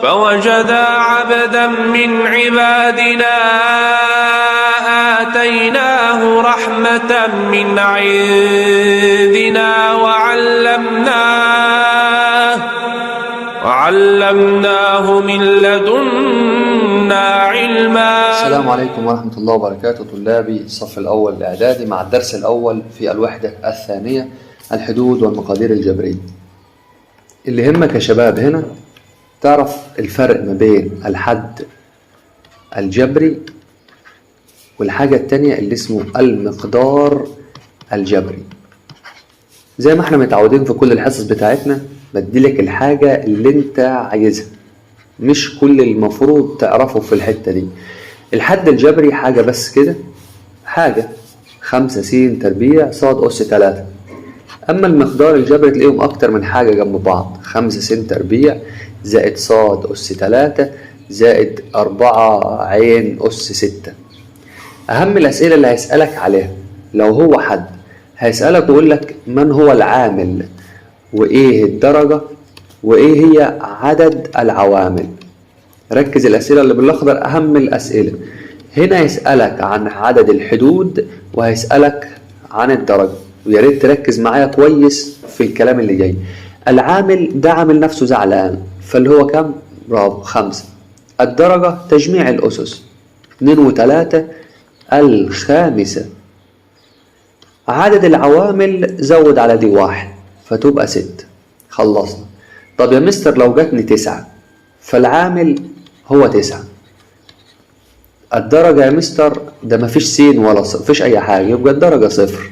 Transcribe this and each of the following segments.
فوجدا عبدا من عبادنا آتيناه رحمة من عندنا وعلمناه من لدنا علما. السلام عليكم ورحمة الله وبركاته. طلابي الصف الأول الإعدادي مع الدرس الأول في الوحدة الثانية، الحدود والمقادير الجبرية. اللي يهمك يا شباب هنا تعرف الفرق ما بين الحد الجبري والحاجة التانية اللي اسمه المقدار الجبري. زي ما احنا متعودين في كل الحصص بتاعتنا بديلك الحاجة اللي انت عايزها، مش كل المفروض تعرفه في الحتة دي. الحد الجبري حاجة بس كده، حاجة 5 س تربيع صاد أس 3. أما المقدار الجبري تلاقيهم أكتر من حاجة جنب بعض، 5 س تربيع زائد صاد أس 3 زائد 4 عين أس 6. أهم الأسئلة اللي هيسألك عليها لو هو حد هيسألك ويقول لك من هو العامل وإيه الدرجة وإيه هي عدد العوامل. ركز، الأسئلة اللي بالأخضر أهم الأسئلة. هنا يسألك عن عدد الحدود وهيسألك عن الدرجة، ويا ريت تركز معايا كويس في الكلام اللي جاي. العامل ده عامل نفسه زعلان، فاللي هو كم؟ برافو 5. الدرجة تجميع الأسس 2 و3 الخامسة. عدد العوامل زود على دي 1 فتبقى 6. خلصنا. طب يا مستر لو جاتني 9 فالعامل هو 9. الدرجة يا مستر ده مفيش س ولا مفيش أي حاجة، يبقى الدرجة 0.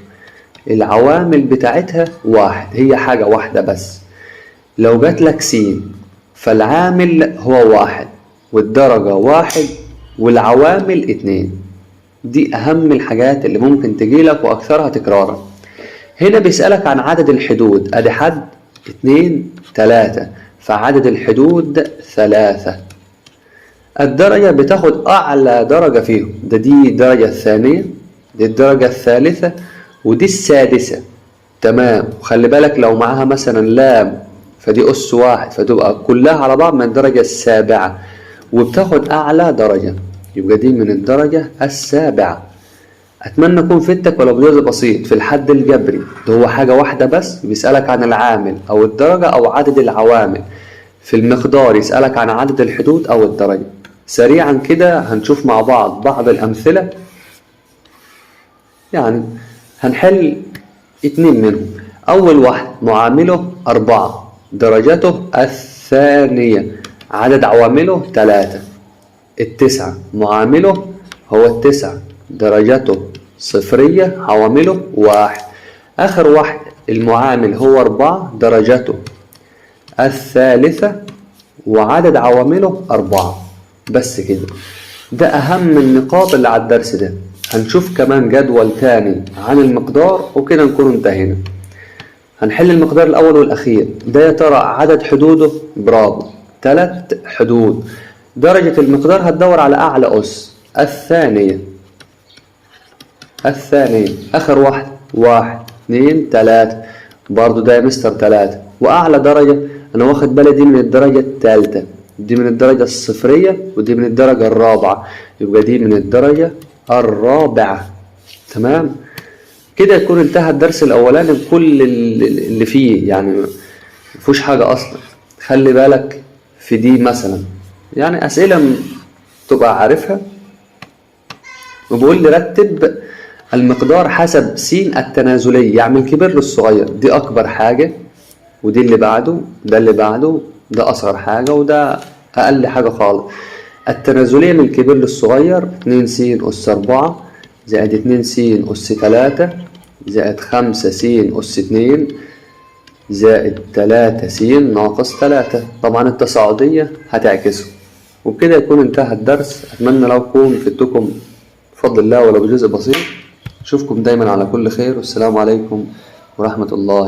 العوامل بتاعتها 1، هي حاجة واحدة بس. لو جات لك س فالعامل هو 1 والدرجة 1 والعوامل 2. دي أهم الحاجات اللي ممكن تجيلك وأكثرها تكرارا. هنا بيسألك عن عدد الحدود، أدي حد 2 3 فعدد الحدود 3. الدرجة بتاخد أعلى درجة فيهم، دي الدرجة الثانية، دي الدرجة الثالثة، ودي السادسة. تمام. وخلي بالك لو معاها مثلا لام فدي أس 1 فتبقى كلها على بعض من الدرجة السابعة وبتاخد أعلى درجة، يبقى دي من الدرجة السابعة. أتمنى أكون فدتك ولو بجزء بسيط. في الحد الجبري ده هو حاجة واحدة بس، بيسألك عن العامل أو الدرجة أو عدد العوامل. في المقدار يسألك عن عدد الحدود أو الدرجة. سريعا كده هنشوف مع بعض الأمثلة، يعني هنحل 2 منهم. أول واحد معامله 4 درجته الثانية عدد عوامله 3. 9 معامله هو 9 درجته صفرية عوامله 1. آخر واحد المعامل هو 4 درجته الثالثة وعدد عوامله 4. بس كده، ده أهم النقاط اللي على الدرس ده. هنشوف كمان جدول تاني عن المقدار وكده نكون انتهينا. هنحل المقدار الأول والأخير. ده يا ترى عدد حدوده؟ برافو 3 حدود. درجة المقدار هتدور على أعلى أس الثانية. آخر واحد 1 2 3 برضو ده يا مستر 3. وأعلى درجة أنا واخد بالي دي من الدرجة الثالثة، دي من الدرجة الصفرية ودي من الدرجة الرابعة، يبقى دي من الدرجة الرابعة. تمام كده يكون انتهى الدرس الأولاني بكل اللي فيه، يعني مفيهوش حاجة أصلا. خلي بالك في دي مثلا، يعني أسئلة تبقى عارفها. وبقول لي رتب المقدار حسب س التنازلية، يعني من الكبير للصغير. دي أكبر حاجة ودي اللي بعده، ده اللي بعده، ده أصغر حاجة وده أقل حاجة خالص. التنازلية من الكبير للصغير 2 س أس 4 زائد 2 س أس 3 زائد 5 س أس 2 زائد 3 س ناقص 3. طبعا التصاعدية هتعكسه. وبكده يكون انتهى الدرس. أتمنى لو أكون فدتكم بفضل الله ولو بجزء بسيط. أشوفكم دايما على كل خير، والسلام عليكم ورحمة الله.